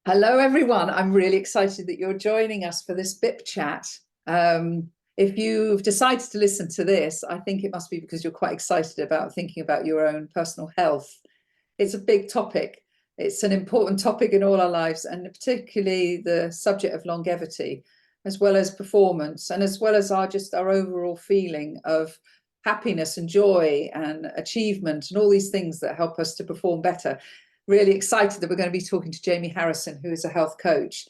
Hello, everyone. I'm really excited that you're joining us for this BIP chat. If you've decided to listen to this, I think it must be because you're quite excited about thinking about your own personal health. It's a big topic. It's an important topic in all our lives, and particularly the subject of longevity, as well as performance, and as well as our overall feeling of happiness and joy and achievement and all these things that help us to perform better. Really excited that we're going to be talking to Jamie Harrison, who is a health coach.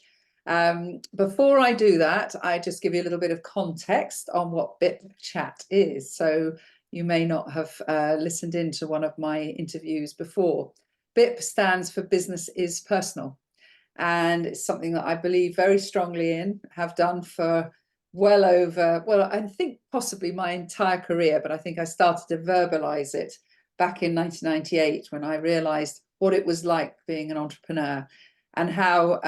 Before I do that, I just give you a little bit of context on what BIP Chat is. So you may not have listened into one of my interviews before. BIP stands for Business is Personal. And it's something that I believe very strongly in, have done for I think possibly my entire career, but I think I started to verbalize it back in 1998 when I realized what it was like being an entrepreneur and how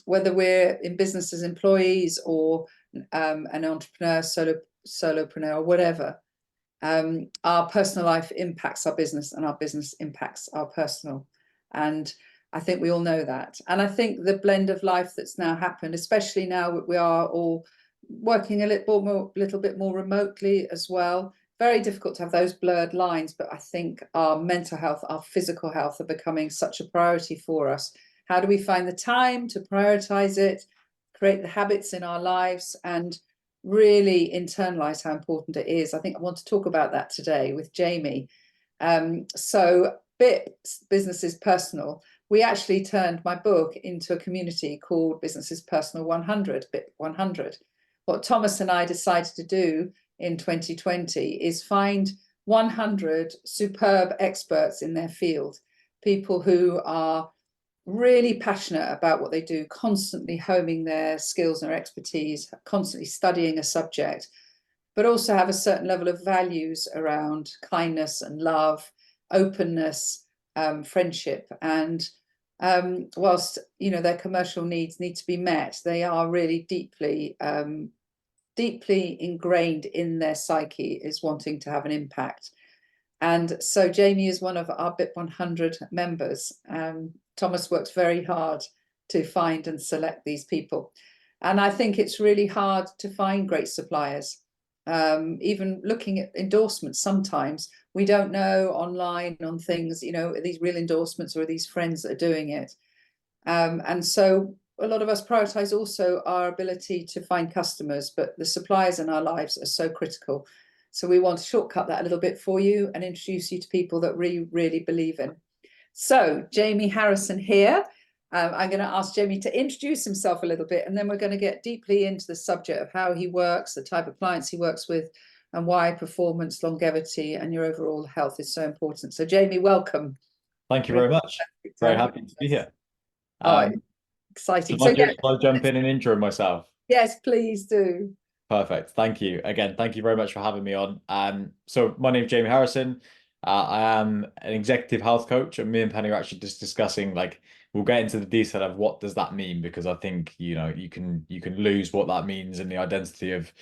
whether we're in business as employees or an entrepreneur, solopreneur, or whatever, our personal life impacts our business and our business impacts our personal. And I think we all know that. And I think the blend of life that's now happened, especially now that we are all working a little bit more remotely as well, very difficult to have those blurred lines, but I think our mental health, our physical health are becoming such a priority for us. How do we find the time to prioritize it, create the habits in our lives, and really internalize how important it is? I think I want to talk about that today with Jamie. So BIP, Business is Personal. We actually turned my book into a community called Business is Personal 100, BIP 100. What Thomas and I decided to do in 2020 is find 100 superb experts in their field, people who are really passionate about what they do, constantly homing their skills and their expertise, constantly studying a subject, but also have a certain level of values around kindness and love, openness, friendship. And whilst their commercial needs need to be met, they are really deeply ingrained in their psyche is wanting to have an impact. And so Jamie is one of our BIP 100 members. Thomas works very hard to find and select these people. And I think it's really hard to find great suppliers. Even looking at endorsements, sometimes we don't know online on things, are these real endorsements or are these friends that are doing it? And so a lot of us prioritize also our ability to find customers, but the suppliers in our lives are so critical. So we want to shortcut that a little bit for you and introduce you to people that we really believe in. So Jamie Harrison here. I'm going to ask Jamie to introduce himself a little bit, and then we're going to get deeply into the subject of how he works, the type of clients he works with, and why performance, longevity, and your overall health is so important. So Jamie, welcome. Thank you very much. Very happy to be here. Oh, exciting. Should I jump in and intro myself? Yes, please do. Perfect. Thank you. Again, thank you very much for having me on. So my name is Jamie Harrison. I am an executive health coach, and me and Penny are actually just discussing, we'll get into the detail of what does that mean, because I think, you can lose what that means in the identity of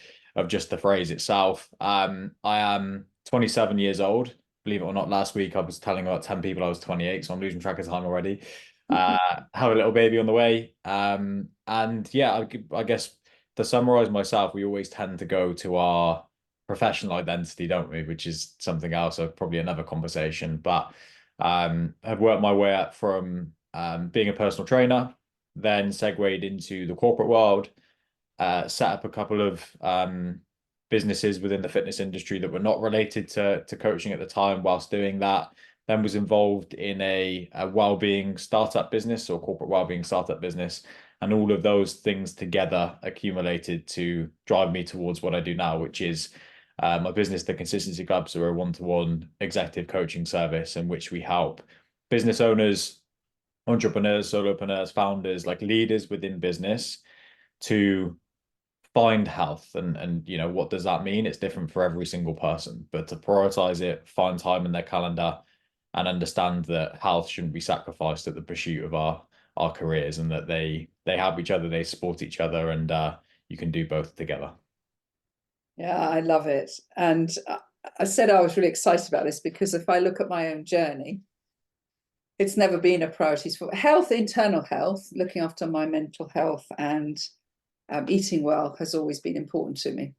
just the phrase itself. I am 27 years old. Believe it or not, last week I was telling about 10 people I was 28, so I'm losing track of time already. Have a little baby on the way. And yeah, I guess to summarize myself, we always tend to go to our professional identity, don't we? Which is something else, of probably another conversation. But I've worked my way up from being a personal trainer, then segued into the corporate world, set up a couple of businesses within the fitness industry that were not related to coaching at the time. Whilst doing that, then was involved in a well-being startup business, or corporate well-being startup business. And all of those things together accumulated to drive me towards what I do now, which is my business, the Consistency Club. So we're a one-to-one executive coaching service in which we help business owners, entrepreneurs, solopreneurs, founders, like leaders within business, to find health. And what does that mean? It's different for every single person, but to prioritize it, find time in their calendar, and understand that health shouldn't be sacrificed at the pursuit of our careers, and that they help each other, they support each other, and you can do both together. Yeah, I love it. And I said I was really excited about this because if I look at my own journey, it's never been a priority for health. Internal health, looking after my mental health, and eating well has always been important to me.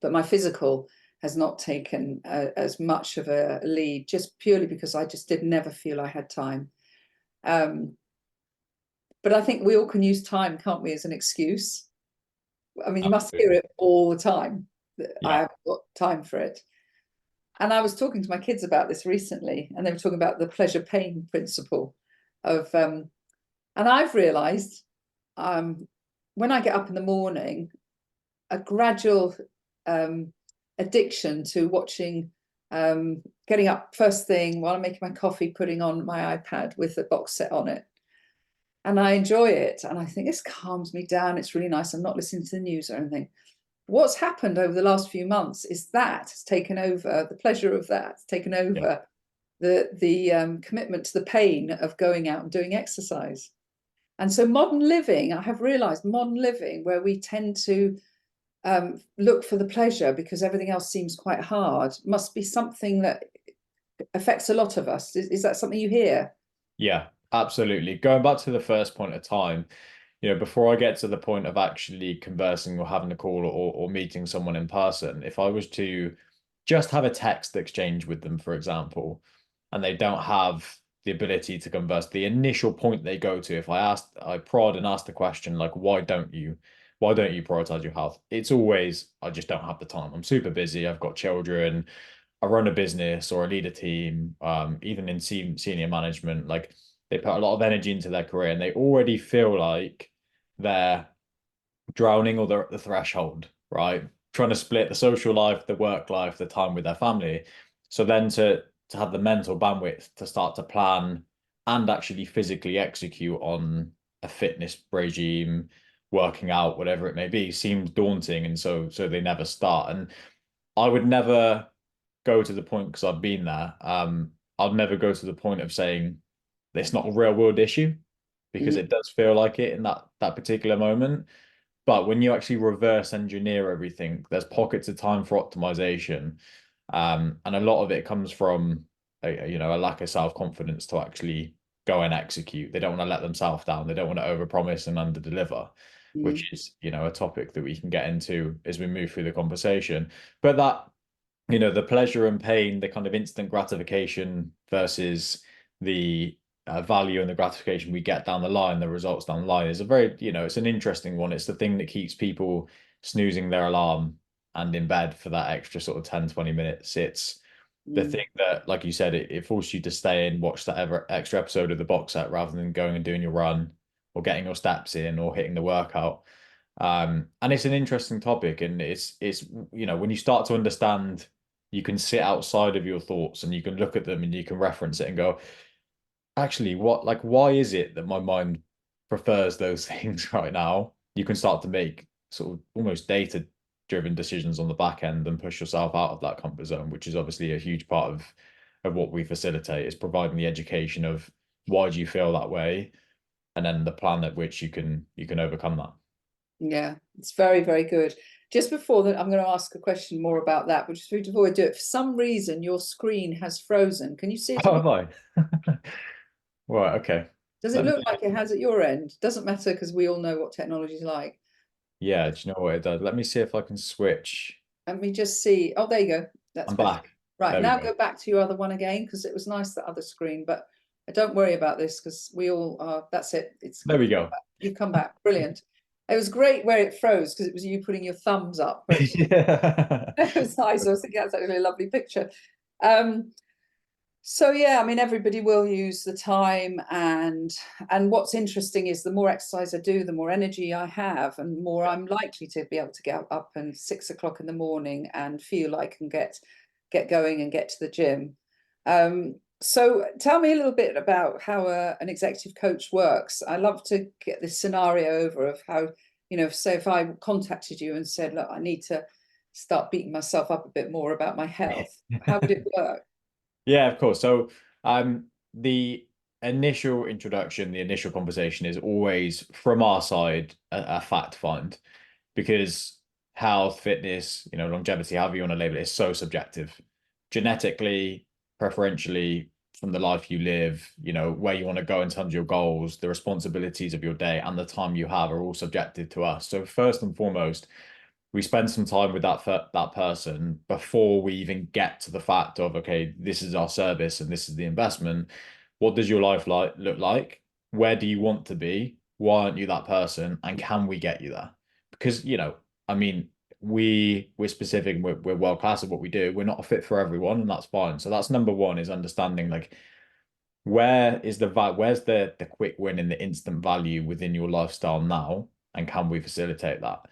But my physical has not taken as much of a lead, just purely because I just did never feel I had time. But I think we all can use time, can't we, as an excuse? I mean, you must hear it all the time, that I Yeah. haven't got time for it. And I was talking to my kids about this recently, and they were talking about the pleasure pain principle of, and I've realized when I get up in the morning, a gradual addiction to watching, getting up first thing while I'm making my coffee, putting on my iPad with the box set on it. And I enjoy it. And I think this calms me down. It's really nice. I'm not listening to the news or anything. What's happened over the last few months is that has taken over, the pleasure of that has taken over the commitment to the pain of going out and doing exercise. And so modern living, I have realized modern living, where we tend to look for the pleasure because everything else seems quite hard, must be something that affects a lot of us. Is that something you hear? Yeah, absolutely. Going back to the first point of time, before I get to the point of actually conversing or having a call or meeting someone in person, if I was to just have a text exchange with them, for example, and they don't have the ability to converse, the initial point they go to, if I prod and ask the question, like, why don't you prioritize your health? It's always, I just don't have the time. I'm super busy. I've got children. I run a business or I lead a team, even in senior management, like they put a lot of energy into their career and they already feel like they're drowning or they're at the threshold, right? Trying to split the social life, the work life, the time with their family. So then to have the mental bandwidth to start to plan and actually physically execute on a fitness regime, working out, whatever it may be, seems daunting. And so they never start. And I would never go to the point, because I've been there. I'd never go to the point of saying it's not a real world issue, because it does feel like it in that particular moment. But when you actually reverse engineer everything, there's pockets of time for optimization. And a lot of it comes from a lack of self-confidence to actually go and execute. They don't want to let themselves down. They don't want to overpromise and underdeliver, Mm. which is, a topic that we can get into as we move through the conversation. But that the pleasure and pain, the kind of instant gratification versus the value and the gratification we get down the line, the results down the line is a very, it's an interesting one. It's the thing that keeps people snoozing their alarm and in bed for that extra sort of 10, 20 minutes. It's the thing that, like you said, it forces you to stay and watch that extra episode of the box set rather than going and doing your run or getting your steps in or hitting the workout. And it's an interesting topic, and it's when you start to understand, you can sit outside of your thoughts and you can look at them and you can reference it and go, actually, why is it that my mind prefers those things right now? You can start to make sort of almost data-driven decisions on the back end and push yourself out of that comfort zone, which is obviously a huge part of what we facilitate, is providing the education of why do you feel that way, and then the plan at which you can overcome that. Yeah, it's very, very good. Just before that, I'm going to ask a question more about that, but just before we do it, for some reason, your screen has frozen. Can you see it? Oh, have I? Right, okay. Does it Let me, look like it has at your end? Doesn't matter because we all know what technology is like. yeah, do you know what it does? Let me see if I can switch. Let me just see. Oh, there you go. That's I'm better. back. Right, There we now go. go back to your other one again because it was nice, the other screen, but don't worry about this because we all are, that's it. There we go. You've come back. Brilliant. It was great where it froze because it was you putting your thumbs up, but Yeah. it was nice. I was thinking that's actually a lovely picture. Um, So yeah, I mean, everybody will use the time, and what's interesting is the more exercise I do, the more energy I have, and more I'm likely to be able to get up and 6 o'clock in the morning and feel I can get going and get to the gym. So tell me a little bit about how an executive coach works. I love to get this scenario over of how, say if I contacted you and said, look, I need to start beating myself up a bit more about my health. How would it work? Yeah, of course. So, the initial introduction, the initial conversation is always from our side a fact find, because health, fitness, longevity, however you want to label it, is so subjective. Genetically, preferentially, from the life you live, where you want to go in terms of your goals, the responsibilities of your day, and the time you have are all subjective to us. So first and foremost, we spend some time with that person before we even get to the fact of, okay, this is our service and this is the investment. What does your life look like? Where do you want to be? Why aren't you that person? And can we get you there? Because, I mean, we're specific, we're world class at what we do. We're not a fit for everyone, and that's fine. So that's number one, is understanding like where's the quick win and the instant value within your lifestyle now, and can we facilitate that?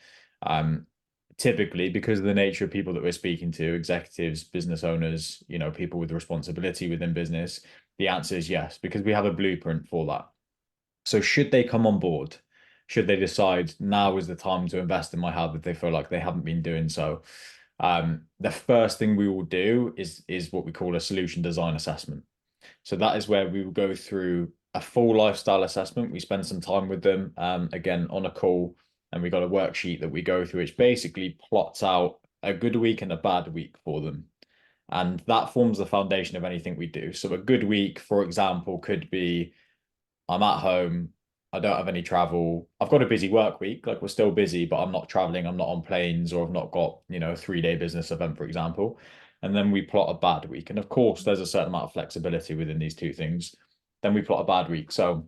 Typically, because of the nature of people that we're speaking to, executives, business owners, people with responsibility within business, the answer is yes, because we have a blueprint for that. So should they come on board, should they decide now is the time to invest in my health if they feel like they haven't been doing so, the first thing we will do is what we call a solution design assessment. So that is where we will go through a full lifestyle assessment. We spend some time with them, again, on a call, and we got a worksheet that we go through, which basically plots out a good week and a bad week for them. And that forms the foundation of anything we do. So a good week, for example, could be I'm at home, I don't have any travel. I've got a busy work week, like we're still busy, but I'm not traveling, I'm not on planes, or I've not got, a 3-day business event, for example. And then we plot a bad week. And of course, there's a certain amount of flexibility within these two things. Then we plot a bad week. So,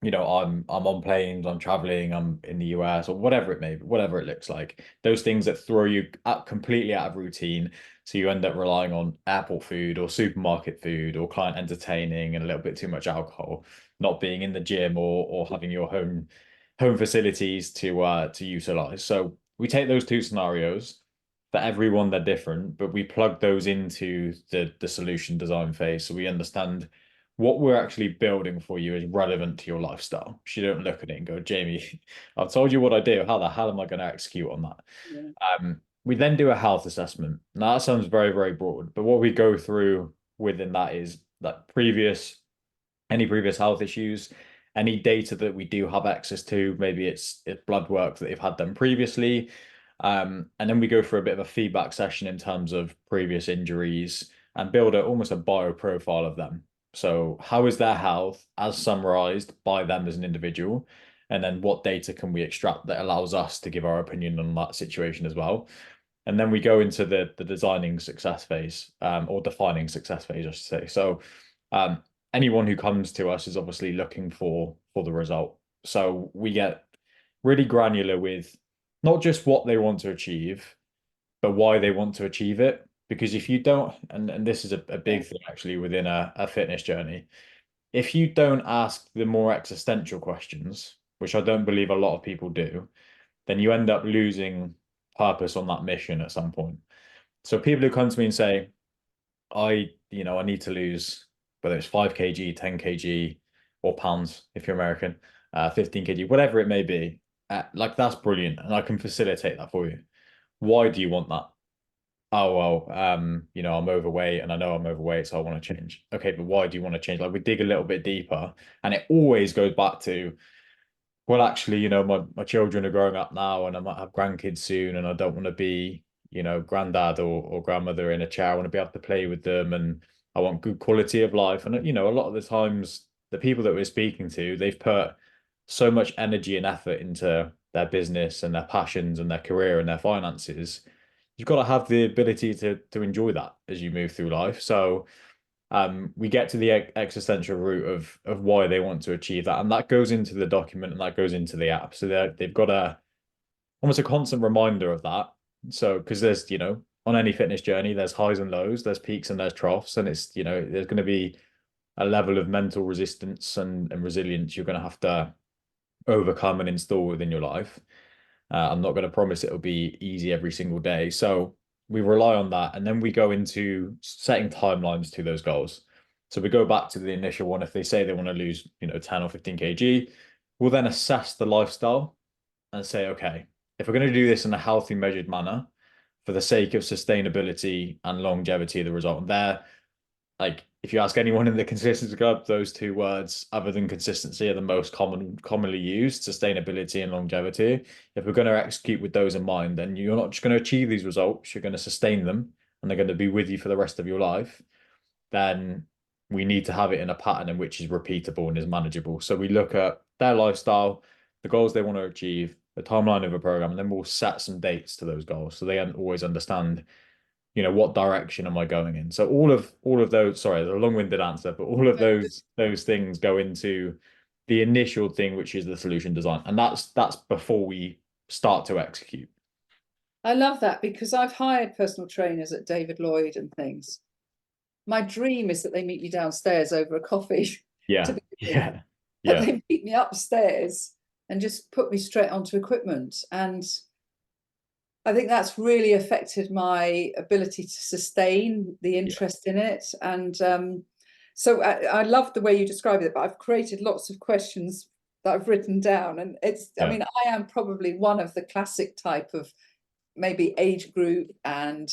I'm on planes, I'm traveling, I'm in the US, or whatever it may be, whatever it looks like. Those things that throw you completely out of routine. So you end up relying on airport food or supermarket food or client entertaining and a little bit too much alcohol, not being in the gym or having your home facilities to utilize. So we take those two scenarios. For everyone, they're different, but we plug those into the solution design phase, so we understand what we're actually building for you is relevant to your lifestyle. So you don't look at it and go, Jamie, I've told you what I do. How the hell am I going to execute on that? Yeah. We then do a health assessment. Now that sounds very, very broad, but what we go through within that is that any previous health issues, any data that we do have access to, maybe it's blood work that they've had done previously. And then we go through a bit of a feedback session in terms of previous injuries and build almost a bio profile of them. So how is their health as summarized by them as an individual? And then what data can we extract that allows us to give our opinion on that situation as well? And then we go into the designing success phase, or defining success phase, I should say. So anyone who comes to us is obviously looking for the result. So we get really granular with not just what they want to achieve, but why they want to achieve it. Because if you don't, and this is a big thing actually within a fitness journey, if you don't ask the more existential questions, which I don't believe a lot of people do, then you end up losing purpose on that mission at some point. So people who come to me and say, I need to lose, whether it's 5 kg, 10 kg, or pounds if you're American, 15 kg, whatever it may be, like that's brilliant, and I can facilitate that for you. Why do you want that? Oh, well, I'm overweight and I know I'm overweight, so I want to change. Okay, but why do you want to change? Like we dig a little bit deeper, and it always goes back to, well, actually, my children are growing up now and I might have grandkids soon, and I don't want to be, granddad or grandmother in a chair. I want to be able to play with them, and I want good quality of life. And, a lot of the times the people that we're speaking to, they've put so much energy and effort into their business and their passions and their career and their finances. You've got to have the ability to enjoy that as you move through life. So we get to the existential root of why they want to achieve that, and that goes into the document and that goes into the app. So they've got almost a constant reminder of that. So because there's on any fitness journey, there's highs and lows, there's peaks and there's troughs, and it's there's going to be a level of mental resistance and resilience you're going to have to overcome and install within your life. I'm not going to promise it'll be easy every single day. So we rely on that. And then we go into setting timelines to those goals. So we go back to the initial one. If they say they want to lose, 10 or 15 kg, we'll then assess the lifestyle and say, okay, if we're going to do this in a healthy, measured manner for the sake of sustainability and longevity of the result, and there, like if you ask anyone in the consistency club, those two words, other than consistency, are the most commonly used: sustainability and longevity. If we're going to execute with those in mind, then you're not just going to achieve these results, you're going to sustain them and they're going to be with you for the rest of your life. Then we need to have it in a pattern in which is repeatable and is manageable. So we look at their lifestyle, the goals they want to achieve, the timeline of a program, and then we'll set some dates to those goals so they always understand, what direction am I going in. So all of those, sorry, a long-winded answer, but all of those things go into the initial thing, which is the solution design, and that's before we start to execute. I love that, because I've hired personal trainers at David Lloyd and things. My dream is that they meet me downstairs over a coffee. Yeah, To yeah, but yeah, they meet me upstairs and just put me straight onto equipment. And I think that's really affected my ability to sustain the yeah, interest in it. And so I love the way you describe it, but I've created lots of questions that I've written down. And I yeah, mean, I am probably one of the classic type of maybe age group and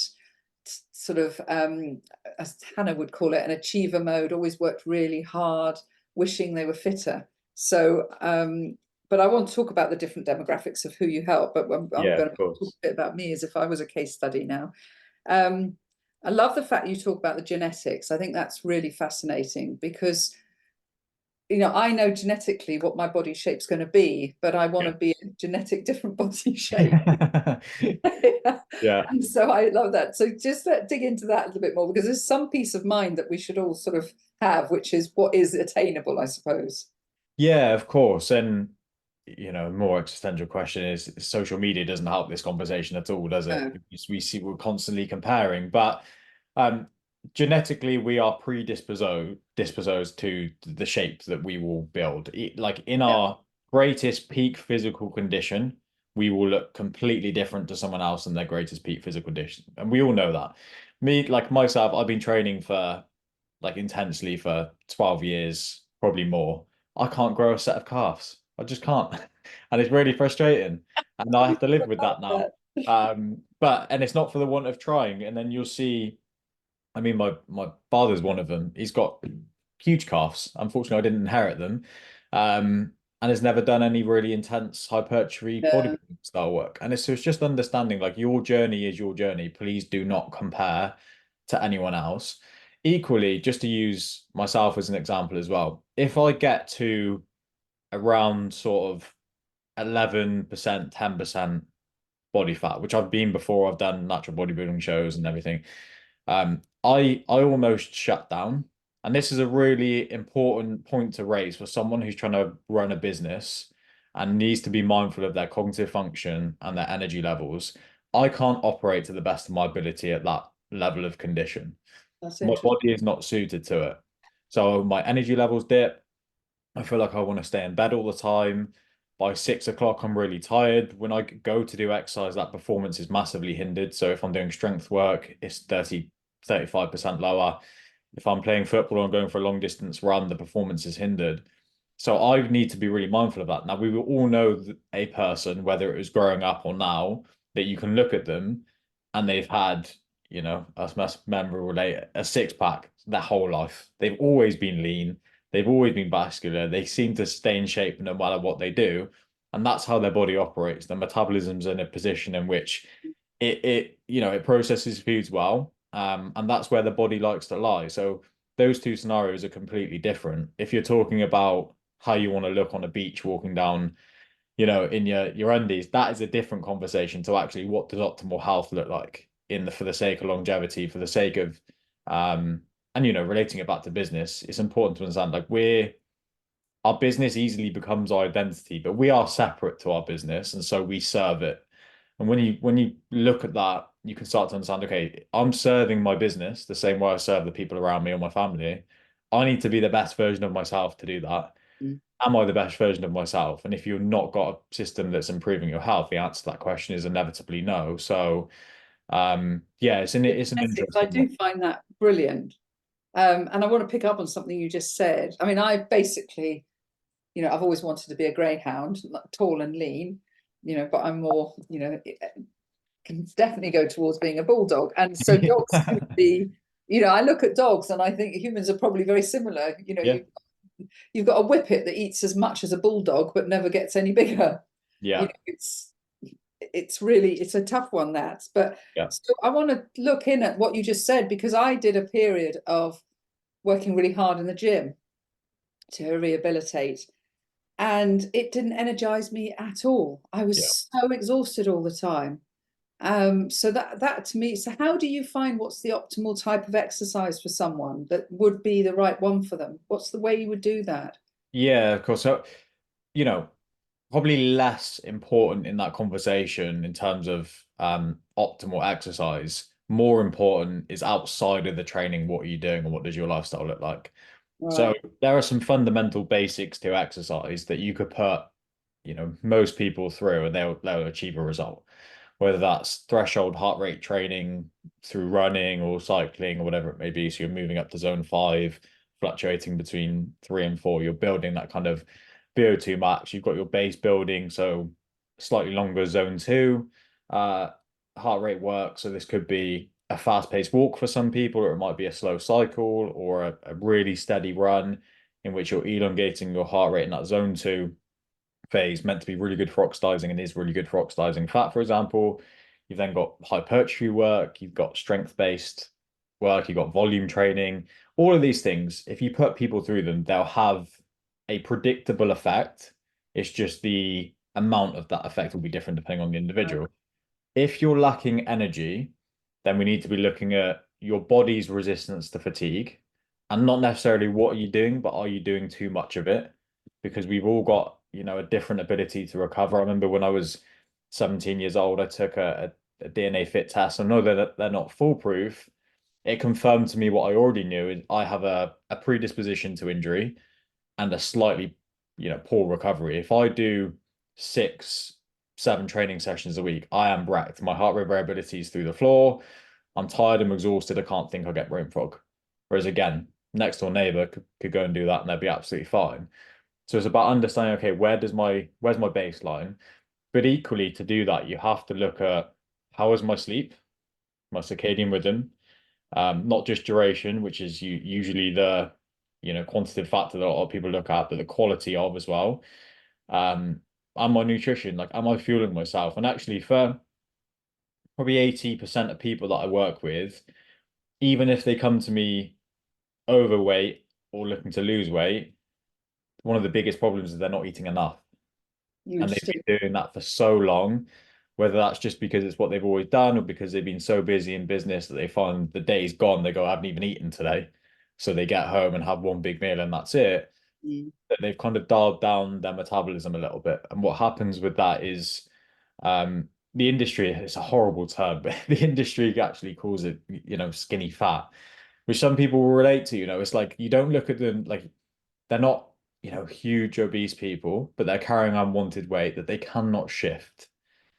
sort of, as Hannah would call it, an achiever mode, always worked really hard, wishing they were fitter. So, but I want to talk about the different demographics of who you help, but I'm yeah, going of to talk a course. bit about me as if I was a case study now. Um, I love the fact you talk about the genetics. I think that's really fascinating because, I know genetically what my body shape's going to be, but I want Yeah. to be a genetic different body shape. Yeah. And so I love that. So just dig into that a little bit more, because there's some peace of mind that we should all sort of have, which is what is attainable, I suppose. Yeah, of course. And more existential question is social media doesn't help this conversation at all, does it? Uh, Because we're constantly comparing. But um genetically we are disposed to the shape that we will build. Like in yeah, our greatest peak physical condition, we will look completely different to someone else in their greatest peak physical condition. And we all know that. Me, like myself, I've been training for like intensely for 12 years, probably more. I can't grow a set of calves. I just can't. And it's really frustrating. And I have to live with that now. that. And it's not for the want of trying. And then you'll see, I mean, my father's one of them. He's got huge calves. Unfortunately, I didn't inherit them. And has never done any really intense hypertrophy Yeah, bodybuilding style work. And it's just understanding like your journey is your journey. Please do not compare to anyone else. Equally, just to use myself as an example as well, if I get to around sort of 11%, 10% body fat, which I've been before, I've done natural bodybuilding shows and everything. I almost shut down. And this is a really important point to raise for someone who's trying to run a business and needs to be mindful of their cognitive function and their energy levels. I can't operate to the best of my ability at that level of condition. that's My interesting. body is not suited to it. So my energy levels dip. I feel like I want to stay in bed all the time. By 6 o'clock, I'm really tired. When I go to do exercise, that performance is massively hindered. So if I'm doing strength work, it's 35% lower. If I'm playing football or I'm going for a long distance run, the performance is hindered. So I need to be really mindful of that. Now, we will all know a person, whether it was growing up or now, that you can look at them and they've had, us men will relate, a six pack their whole life. They've always been lean. They've always been vascular. They seem to stay in shape no matter what they do. And that's how their body operates. Their metabolism's in a position in which it processes foods well. And that's where the body likes to lie. So those two scenarios are completely different. If you're talking about how you want to look on a beach walking down, in your undies, that is a different conversation to actually what does optimal health look like for the sake of longevity, for the sake of and relating it back to business, it's important to understand like our business easily becomes our identity, but we are separate to our business, and so we serve it. And when you look at that, you can start to understand, okay, I'm serving my business the same way I serve the people around me or my family. I need to be the best version of myself to do that. Mm. Am I the best version of myself? And if you've not got a system that's improving your health, the answer to that question is inevitably no. So, yeah, it's an Genetics, I interesting one. do find that brilliant. And I want to pick up on something you just said. I mean, I basically, I've always wanted to be a greyhound, tall and lean, but I'm more, can definitely go towards being a bulldog. And so dogs can be, I look at dogs and I think humans are probably very similar. Yeah, You've got a whippet that eats as much as a bulldog but never gets any bigger. yeah, It's a tough one, but yeah, so I want to look in at what you just said, because I did a period of working really hard in the gym to rehabilitate. And it didn't energize me at all. I Yeah. was so exhausted all the time. So that to me, so how do you find what's the optimal type of exercise for someone that would be the right one for them? What's the way you would do that? Yeah, of course. So, you know, probably less important in that conversation in terms of optimal exercise. More important is outside of the training, what are you doing and what does your lifestyle look like? So Right. there are some fundamental basics to exercise that you could put, most people through and they'll achieve a result. Whether that's threshold heart rate training through running or cycling or whatever it may be. So you're moving up to zone 5, fluctuating between 3 and 4. You're building that kind of VO2 max. You've got your base building, so slightly longer zone 2 heart rate work. So this could be a fast-paced walk for some people, or it might be a slow cycle or a really steady run in which you're elongating your heart rate in that zone 2 phase, meant to be really good for oxidizing and is really good for oxidizing fat, for example. You've then got hypertrophy work, you've got strength-based work, you've got volume training. All of these things, if you put people through them, they'll have a predictable effect. It's just the amount of that effect will be different depending on the individual. If you're lacking energy, then we need to be looking at your body's resistance to fatigue and not necessarily what are you doing, but are you doing too much of it? Because we've all got, a different ability to recover. I remember when I was 17 years old, I took a DNA fit test. I know that they're not foolproof. It confirmed to me what I already knew. I have a predisposition to injury and a slightly, poor recovery. If I do 6, 7 training sessions a week, I am wrecked. My heart rate variability is through the floor. I'm tired, I'm exhausted, I can't think, I'll get brain fog. Whereas again, next door neighbor could go and do that and they'd be absolutely fine. So it's about understanding, okay, where's my baseline? But equally to do that, you have to look at how is my sleep, my circadian rhythm, not just duration, which is usually the quantitative factor that a lot of people look at, but the quality of as well. And my nutrition, like, am I fueling myself? And actually, for probably 80% of people that I work with, even if they come to me overweight or looking to lose weight, one of the biggest problems is they're not eating enough. And they've Interesting. been doing that for so long, whether that's just because it's what they've always done or because they've been so busy in business that they find the day's gone, they go, I haven't even eaten today. So they get home and have one big meal and that's it. Mm. That they've kind of dialed down their metabolism a little bit. And what happens with that is the industry, it's a horrible term, but the industry actually calls it, skinny fat, which some people will relate to. It's like you don't look at them like they're not, huge obese people, but they're carrying unwanted weight that they cannot shift.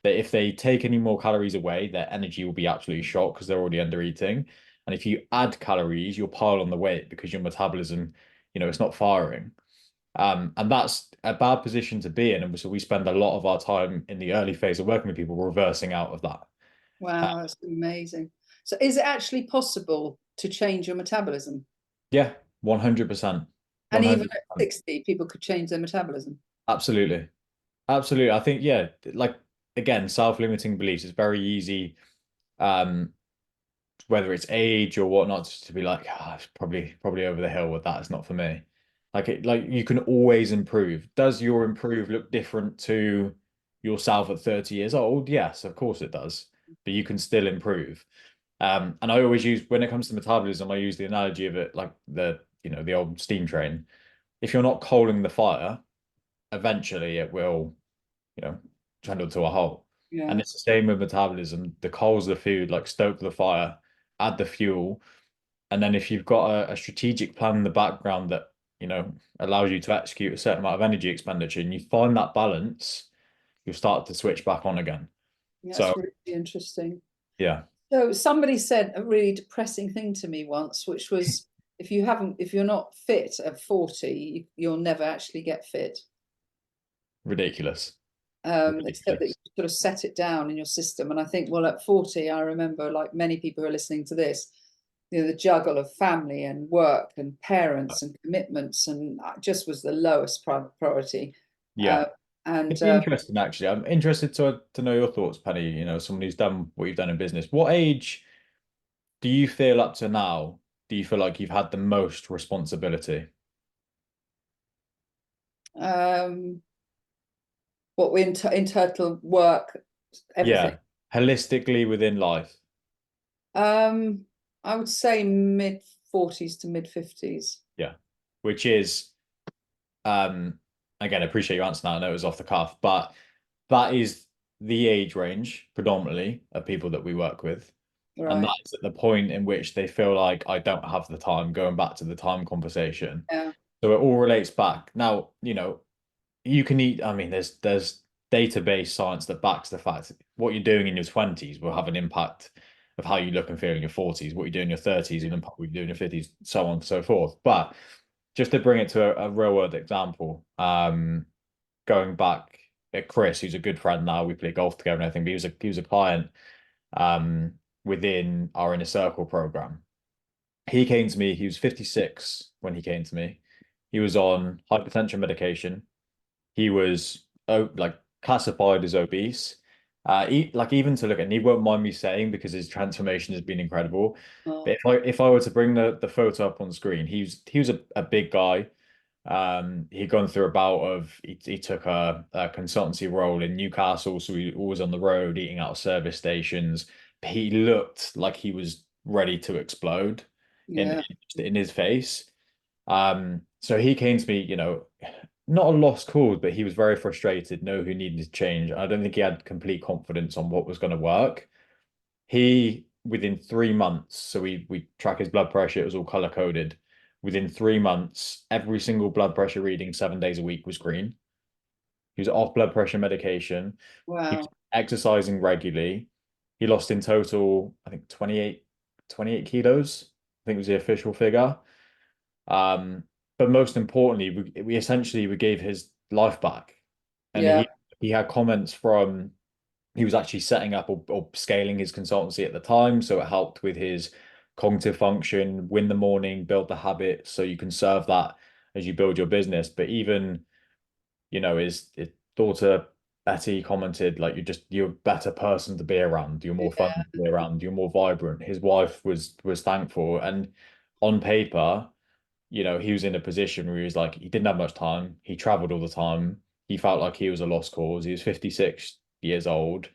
That if they take any more calories away, their energy will be absolutely shot because they're already under eating. And if you add calories, you'll pile on the weight because your metabolism, it's not firing. And that's a bad position to be in. And so we spend a lot of our time in the early phase of working with people reversing out of that. Uh, Wow, that's amazing. So is it actually possible to change your metabolism? yeah, 100%. And even at 100%. 60, people could change their metabolism. Absolutely. Absolutely. I think, yeah, like again, self-limiting beliefs is very easy, um, whether it's age or whatnot, just to be like, it's probably over the hill with that. It's not for me. Like you can always improve. Does your improve look different to yourself at 30 years old? Yes, of course it does. But you can still improve. And I always use, when it comes to metabolism, I use the analogy of it like the old steam train. If you're not coaling the fire, eventually it will, you know, trundle to a halt. And Yeah. it's the same with metabolism. The coals of the food, like stoke the fire, add the fuel, and then if you've got a strategic plan in the background that, allows you to execute a certain amount of energy expenditure and you find that balance, you'll start to switch back on again. Yeah, So that's really interesting. yeah, So somebody said a really depressing thing to me once, which was if you're not fit at 40, you'll never actually get fit. ridiculous. They said that you Ridiculous. sort of set it down in your system. And I think, well, at 40, I remember, like many people who are listening to this, the juggle of family and work and parents and commitments, and just was the lowest priority. Yeah. Uh, and It'd be interesting actually. I'm interested to know your thoughts, Penny, someone who's done what you've done in business. What age do you feel up to now? do you feel like you've had the most responsibility? Um, what we in total work, everything. Yeah, holistically within life. Um, I would say mid 40s to mid 50s. Yeah, which is um again, I appreciate you answering that. I know it was off the cuff, but that is the age range predominantly of people that we work with. And Right. that's at the point in which they feel like I don't have the time, going back to the time conversation. Yeah. So it all relates back. Now, you can eat, I mean, there's database science that backs the fact that what you're doing in your 20s will have an impact of how you look and feel in your 40s. What you do in your 30s will impact what you do in your 50s, so on and so forth. But just to bring it to a real world example, going back at Chris, who's a good friend now, we play golf together and everything, but he was a client um within our inner circle program. He came to me, he was 56 when he came to me. He was on hypertension medication. He was like classified as obese. Like even to look at, and he won't mind me saying because his transformation has been incredible. But Oh, if I were to bring the photo up on screen, he was a big guy. He'd gone through a bout of he took a consultancy role in Newcastle, so he was on the road eating out of service stations. He looked like he was ready to explode in yeah. in his face. So he came to me, not a lost cause, but he was very frustrated, know who needed to change. I don't think he had complete confidence on what was going to work. He, within 3 months, so we track his blood pressure, it was all color coded. Within 3 months, every single blood pressure reading 7 days a week was green. He was off blood pressure medication. He was Wow. exercising regularly. He lost in total, I think 28 kilos. I think was the official figure. Um, but most importantly, we essentially we gave his life back, and Yeah. he had comments from he was actually setting up or scaling his consultancy at the time, so it helped with his cognitive function, win the morning, build the habit, so you can serve that as you build your business. But even his daughter Betty commented like you're a better person to be around, you're more fun to be around, you're more vibrant. His wife was thankful, and on paper he was in a position where he was like, he didn't have much time. He traveled all the time. He felt like he was a lost cause. He was 56 years old,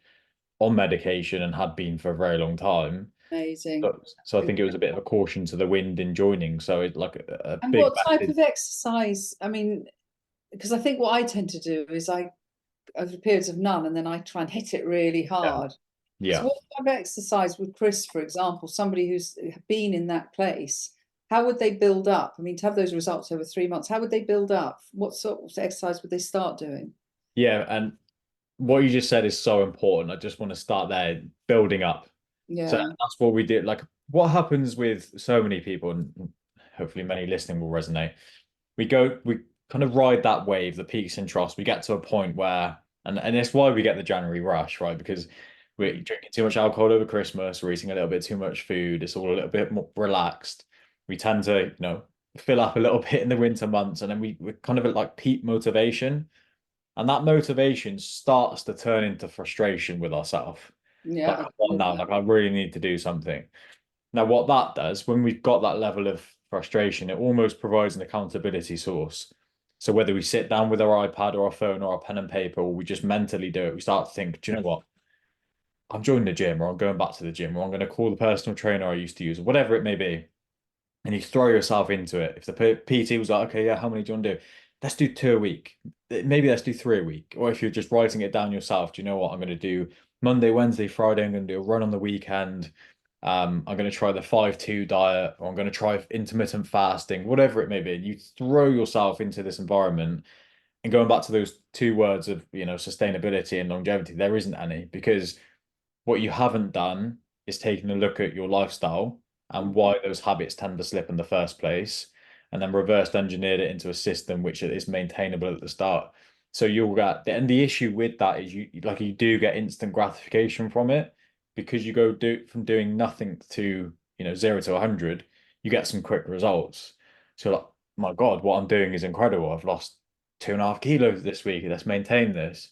on medication, and had been for a very long time. Amazing. So I think it was a bit of a caution to the wind in joining. So it's like a And big what type message. of exercise? I mean, because I think what I tend to do is I over periods of none, and then I try and hit it really Yeah. hard. So Yeah. what type of exercise would Chris, for example, somebody who's been in that place, how would they build up? I mean, to have those results over 3 months, how would they build up? What sort of exercise would they start doing? Yeah. And what you just said is so important. I just want to start there, building up. So Yeah, that's what we did. Like what happens with so many people, and hopefully many listening will resonate. We kind of ride that wave, the peaks and troughs. We get to a point where, and it's why we get the January rush, right? Because we're drinking too much alcohol over Christmas, we're eating a little bit too much food, it's all a little bit more relaxed. We tend to, fill up a little bit in the winter months, and then we're kind of at like peak motivation. And that motivation starts to turn into frustration with ourselves. yeah, Like, I come on feel now, that. like I really need to do something. Now, what that does, when we've got that level of frustration, it almost provides an accountability source. So whether we sit down with our iPad or our phone or our pen and paper, or we just mentally do it, we start to think, do you know what? I'm joining the gym, or I'm going back to the gym, or I'm going to call the personal trainer I used to use, or whatever it may be. And you throw yourself into it. If the PT was like, okay, yeah, how many do you want to do? Let's do 2 a week. Maybe let's do 3 a week. Or if you're just writing it down yourself, do you know what? I'm going to do Monday, Wednesday, Friday. I'm going to do a run on the weekend. I'm going to try the 5-2 diet, or I'm going to try intermittent fasting, whatever it may be. You throw yourself into this environment, and going back to those two words of, sustainability and longevity, there isn't any, because what you haven't done is taken a look at your lifestyle and why those habits tend to slip in the first place, and then reverse engineered it into a system which is maintainable at the start. So you'll get, and the issue with that is you do get instant gratification from it, because you go do from doing nothing to, 0 to 100, you get some quick results. So like, my God, what I'm doing is incredible. I've lost 2.5 kilos this week. Let's maintain this.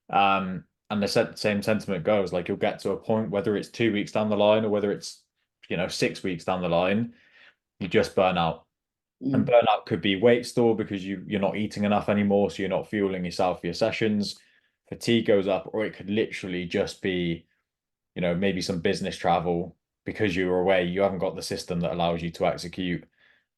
And the same sentiment goes, like you'll get to a point, whether it's 2 weeks down the line or whether it's, 6 weeks down the line, you just burn out. And Mm. burnout could be weight store because you're not eating enough anymore, so you're not fueling yourself for your sessions. Fatigue goes up, or it could literally just be, maybe some business travel because you were away, you haven't got the system that allows you to execute.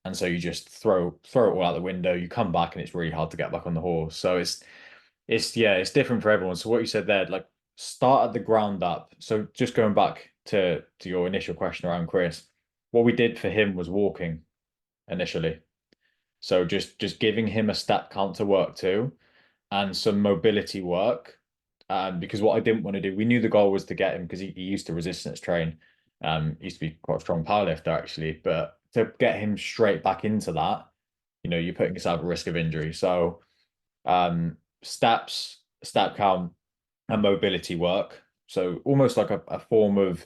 And so you just throw it all out the window. You come back and it's really hard to get back on the horse. So it's different for everyone. So what you said there, like start at the ground up. So just going back to your initial question around Chris, what we did for him was walking initially. So just giving him a step count to work to and some mobility work. Because what I didn't want to do, we knew the goal was to get him because he used to resistance train. He used to be quite a strong powerlifter actually, but to get him straight back into that, you're putting yourself at risk of injury. So steps, step count, and mobility work. So almost like a form of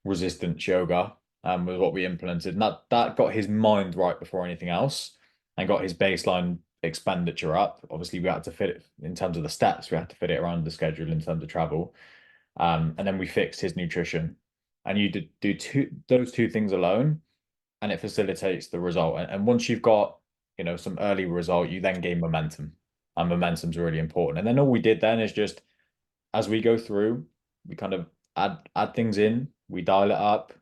resistance yoga was what we implemented. And that got his mind right before anything else and got his baseline expenditure up. Obviously, we had to fit it in terms of the steps, we had to fit it around the schedule in terms of travel. And then we fixed his nutrition. And you do those two things alone, and it facilitates the result. And once you've got, some early result, you then gain momentum. And momentum's really important. And then all we did then is just as we go through, we kind of add things in, we dial it up,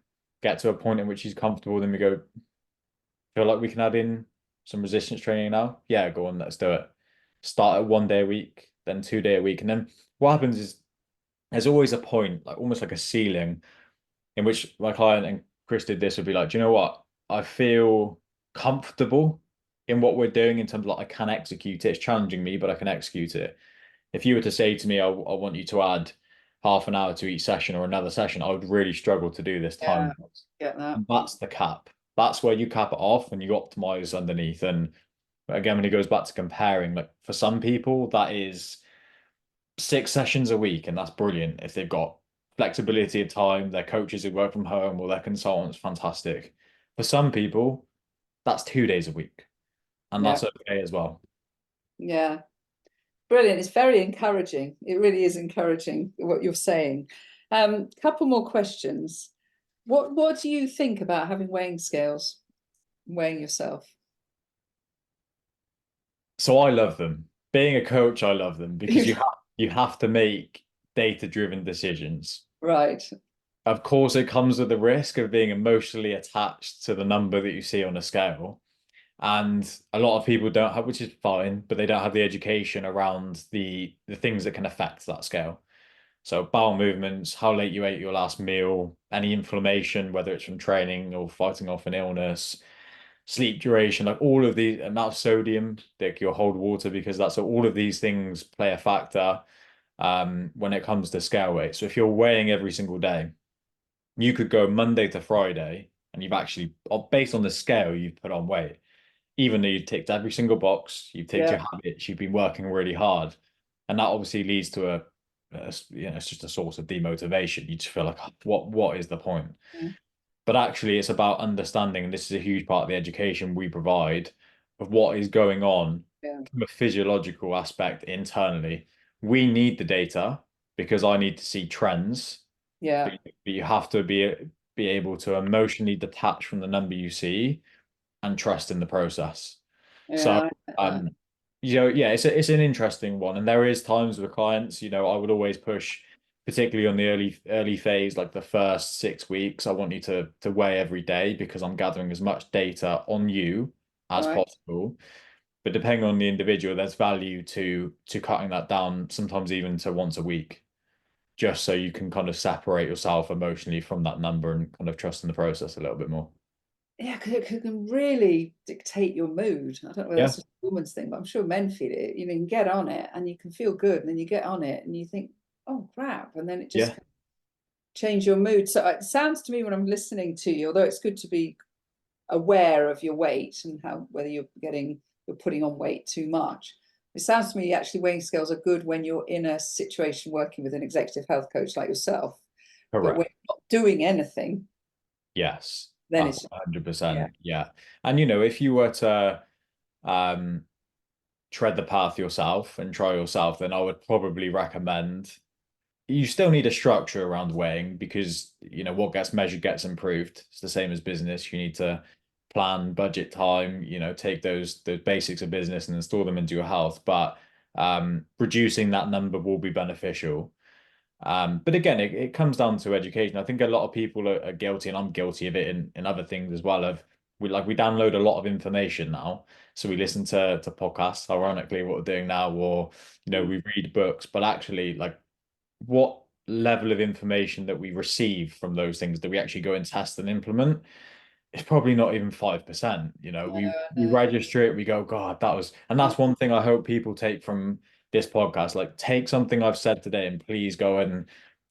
get to a point in which he's comfortable, then we go, feel like we can add in some resistance training now? Yeah, go on, let's do it. Start at 1 day a week, then 2 day a week. And then what happens is there's always a point, like almost like a ceiling, in which my client and Chris did this would be like, do you know what? I feel comfortable in what we're doing in terms of like I can execute it. It's challenging me, but I can execute it. If you were to say to me, I want you to add half an hour to each session or another session, I would really struggle to do this Yeah, time. get that. And that's the cap. That's where you cap it off and you optimize underneath. And again, when it goes back to comparing, like for some people, that is 6 sessions a week, and that's brilliant. If they've got flexibility of time, their coaches who work from home or their consultants, fantastic. For some people, that's 2 days a week, and Yeah, that's okay as well. yeah. Brilliant. It's very encouraging. It really is encouraging what you're saying. Couple more questions. What do you think about having weighing scales, weighing yourself? So I love them. Being a coach, I love them because you have to make data-driven decisions. Right. Of course, it comes with the risk of being emotionally attached to the number that you see on a scale. And a lot of people don't have, which is fine, but they don't have the education around the things that can affect that scale. So bowel movements, how late you ate your last meal, any inflammation, whether it's from training or fighting off an illness, sleep duration, like all of the amount of sodium that you'll hold water, because that's all of these things play a factor when it comes to scale weight. So if you're weighing every single day, you could go Monday to Friday and you've actually, based on the scale, you've put on weight. Even though you've ticked every single box, you've ticked Yeah. your habits, you've been working really hard. And that obviously leads to it's just a source of demotivation. You just feel like, what is the point? But actually, it's about understanding, and this is a huge part of the education we provide of what is going on Yeah. from a physiological aspect internally. We need the data because I need to see trends, Yeah. but you have to be able to emotionally detach from the number you see and trust in the process. So, Yeah. I get that. um, yeah, it's an interesting one, and there is times with clients, I would always push, particularly on the early phase, like the first 6 weeks. I want you to weigh every day because I'm gathering as much data on you as Right. possible. But depending on the individual, there's value to cutting that down, sometimes even to once a week, just so you can kind of separate yourself emotionally from that number and kind of trust in the process a little bit more. Yeah, because it can really dictate your mood. I don't know whether Yeah, that's just a woman's thing, but I'm sure men feel it. You can get on it and you can feel good, and then you get on it and you think, oh crap, and then it just yeah, can change your mood. So it sounds to me when I'm listening to you, although it's good to be aware of your weight and how whether you're putting on weight too much. It sounds to me actually weighing scales are good when you're in a situation working with an executive health coach like yourself. But when correct. you're not doing anything, Yes, then it's 100%. yeah, Yeah. And if you were to um tread the path yourself and try yourself, then I would probably recommend you still need a structure around weighing because what gets measured gets improved. It's the same as business. You need to plan, budget time, take those basics of business and install them into your health. But reducing that number will be beneficial. But again, it comes down to education. I think a lot of people are guilty, and I'm guilty of it in other things as well. Of we download a lot of information now, so we listen to podcasts. Ironically, what we're doing now, or we read books. But actually, like, what level of information that we receive from those things that we actually go and test and implement? It's probably not even 5%. We No. register it, we go, God, and that's one thing I hope people take from this podcast. Like, take something I've said today and please go and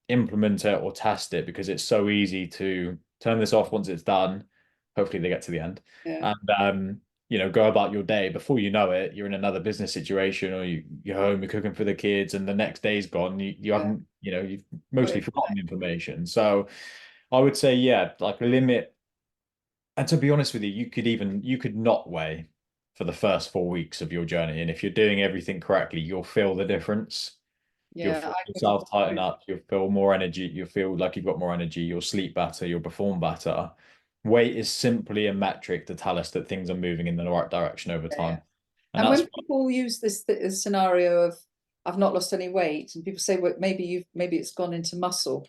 implement it or test it, because it's so easy to turn this off once it's done. Hopefully they get to the end. Yeah. And go about your day. Before you know it, you're in another business situation, or you're home, you're cooking for the kids, and the next day's gone. You haven't, you've mostly forgotten the information. So I would say, yeah, like, limit. And to be honest with you, you could not weigh for the first 4 weeks of your journey. And if you're doing everything correctly, you'll feel the difference. You'll Yeah, feel I couldn't yourself tighten up, you'll feel more energy, you'll feel like you've got more energy, you'll sleep better, you'll perform better. Weight is simply a metric to tell us that things are moving in the right direction over yeah. time. And And that's when people use this scenario of I've not lost any weight, and people say, well, maybe it's gone into muscle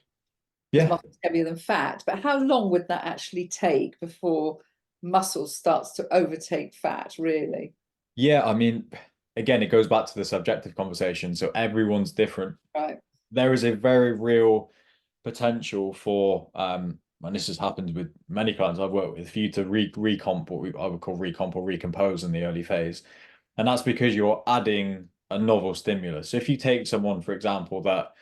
because yeah. muscle's heavier than fat. But how long would that actually take before muscle starts to overtake fat, really? Yeah, I mean, again, it goes back to the subjective conversation. So everyone's different. Right. There is a very real potential for and this has happened with many clients I've worked with, for you to recomp, what I would call recomp or recompose in the early phase. And that's because you're adding a novel stimulus. So if you take someone, for example, that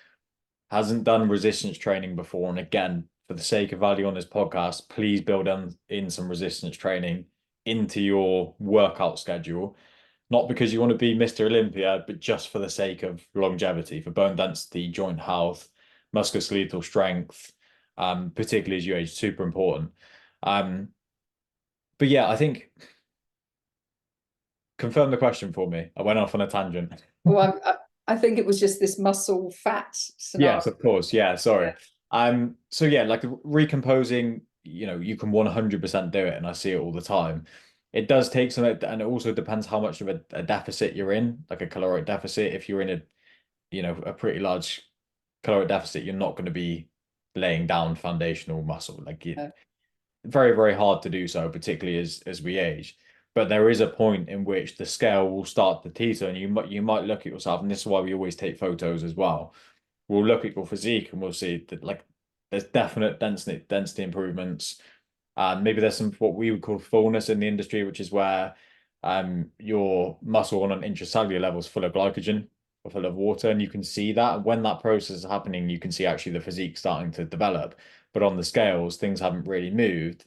hasn't done resistance training before, and again, for the sake of value on this podcast, please build in some resistance training into your workout schedule. Not because you want to be Mr. Olympia, but just for the sake of longevity, for bone density, joint health, musculoskeletal strength, particularly as you age, super important. Um, but yeah, I think, confirm the question for me. I went off on a tangent. Well, I think it was just this muscle fat scenario. Yes, of course. Yeah, sorry. So yeah, like, recomposing, you can 100% do it, and I see it all the time. It does take some, and it also depends how much of a deficit you're in, like a caloric deficit. If you're in a pretty large caloric deficit, you're not going to be laying down foundational muscle. Like, Yeah. very, very hard to do so, particularly as we age. But there is a point in which the scale will start to teeter, and you might look at yourself, and this is why we always take photos as well. We'll look at your physique and we'll see that, like, there's definite density improvements. Maybe there's some what we would call fullness in the industry, which is where your muscle on an intracellular level is full of glycogen or full of water, and you can see that. And when that process is happening, you can see actually the physique starting to develop. But on the scales, things haven't really moved.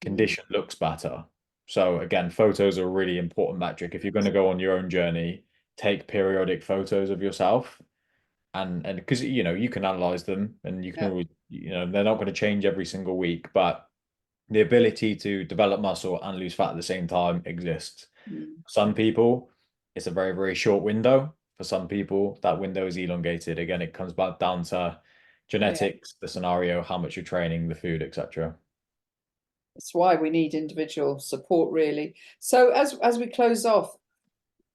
Condition looks better. So again, photos are a really important metric. If you're going to go on your own journey, take periodic photos of yourself, and because you can analyze them, and you can Yeah. always, they're not going to change every single week, but the ability to develop muscle and lose fat at the same time exists. Mm. For some people, it's a very, very short window. For some people, that window is elongated. Again, it comes back down to Yeah. genetics, the scenario, how much you're training, the food, etc. That's why we need individual support, really. So as we close off,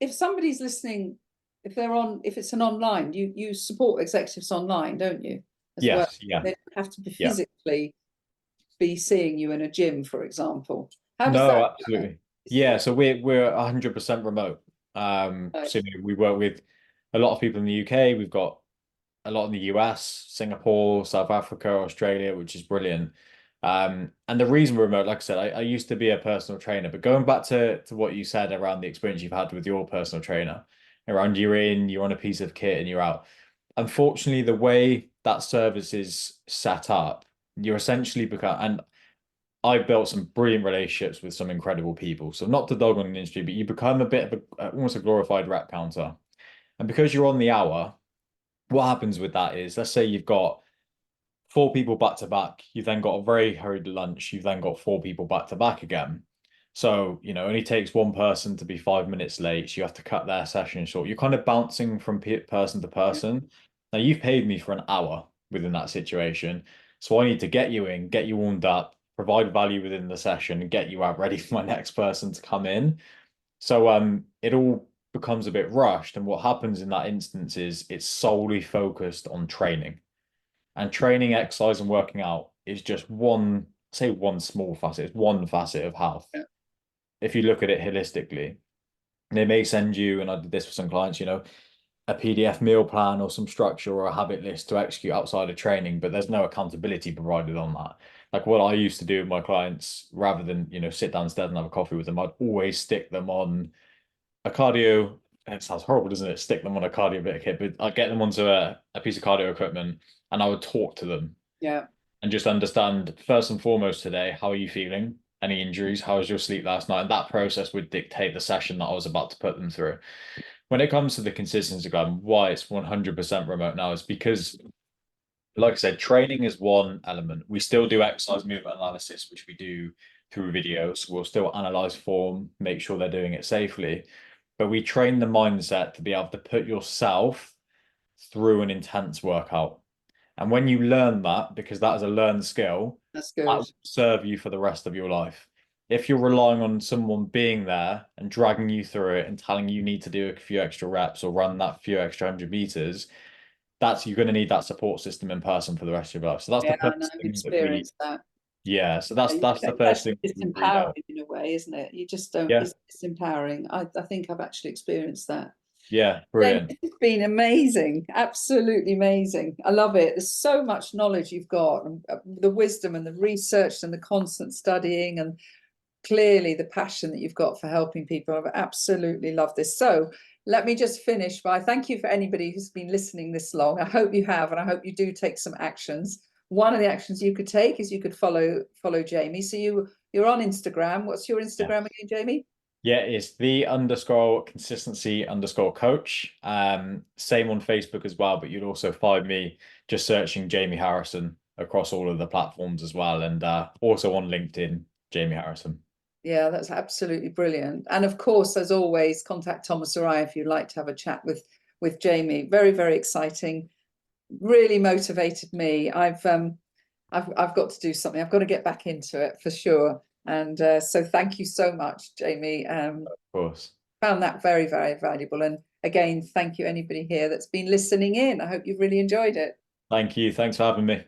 if somebody's listening, if it's an online, you support executives online, don't you? As well. Yes, yeah, They don't have to be yeah. physically be seeing you in a gym, for example. How does No, that work? absolutely. Yeah, so we're 100% remote. So we work with a lot of people in the UK. We've got a lot in the US, Singapore, South Africa, Australia, which is brilliant. And the reason we're remote, like I said, I used to be a personal trainer, but going back to what you said around the experience you've had with your personal trainer, around you're on a piece of kit and you're out. Unfortunately, the way that service is set up, you're essentially become, and I've built some brilliant relationships with some incredible people. So not to dog on the industry, but you become a bit of almost a glorified rep counter. And because you're on the hour, what happens with that is, let's say you've got four people back to back, you've then got a very hurried lunch, you've then got four people back to back again. So, it only takes one person to be 5 minutes late. So you have to cut their session short. You're kind of bouncing from person to person. Now, you've paid me for an hour within that situation. So I need to get you in, get you warmed up, provide value within the session, and get you out ready for my next person to come in. So it all becomes a bit rushed. And what happens in that instance is it's solely focused on training. And training, exercise, and working out is just one, say one small facet, it's one facet of health. Yeah. If you look at it holistically, they may send you, and I did this for some clients, a PDF meal plan or some structure or a habit list to execute outside of training, but there's no accountability provided on that. Like what I used to do with my clients, rather than, sit downstairs and have a coffee with them, I'd always stick them on a cardio. It sounds horrible, doesn't it? Stick them on a cardio bit kit, but I'd get them onto a piece of cardio equipment and I would talk to them. Yeah. And just understand, first and foremost today, how are you feeling? Any injuries? How was your sleep last night? And that process would dictate the session that I was about to put them through. When it comes to the consistency guide, why it's 100% remote now is because, like I said, training is one element. We still do exercise movement analysis, which we do through videos. We'll still analyze form, make sure they're doing it safely. But we train the mindset to be able to put yourself through an intense workout. And when you learn that, because that is a learned skill, That's that good. will serve you for the rest of your life. If you're relying on someone being there and dragging you through it and telling you need to do a few extra reps or run that few extra 100 meters, you're going to need that support system in person for the rest of your life. So that's the Yeah, I know, first I've thing that we, experienced that. yeah. So Yeah, that's the that's first thing we read out. disempowering in a way, isn't it? You just don't, Yeah, it's disempowering. I think I've actually experienced that. yeah, James, brilliant. it's been amazing, absolutely amazing. I love it. There's so much knowledge you've got, and the wisdom and the research and the constant studying, and clearly the passion that you've got for helping people. I've absolutely loved this. So let me just finish by thank you for anybody who's been listening this long. I hope you have, and I hope you do take some actions. One of the actions you could take is you could follow Jamie. So you're on Instagram. What's your Yeah. Instagram again, Jamie? Yeah, it's the_consistency_coach. Same on Facebook as well, but you'd also find me just searching Jamie Harrison across all of the platforms as well. And also on LinkedIn, Jamie Harrison. Yeah, that's absolutely brilliant. And of course, as always, contact Thomas or I if you'd like to have a chat with Jamie. Very, very exciting. Really motivated me. I've got to do something. I've got to get back into it for sure. And so thank you so much, Jamie. Of course. Found that very, very valuable. And again, thank you anybody here that's been listening in. I hope you've really enjoyed it. Thank you. Thanks for having me.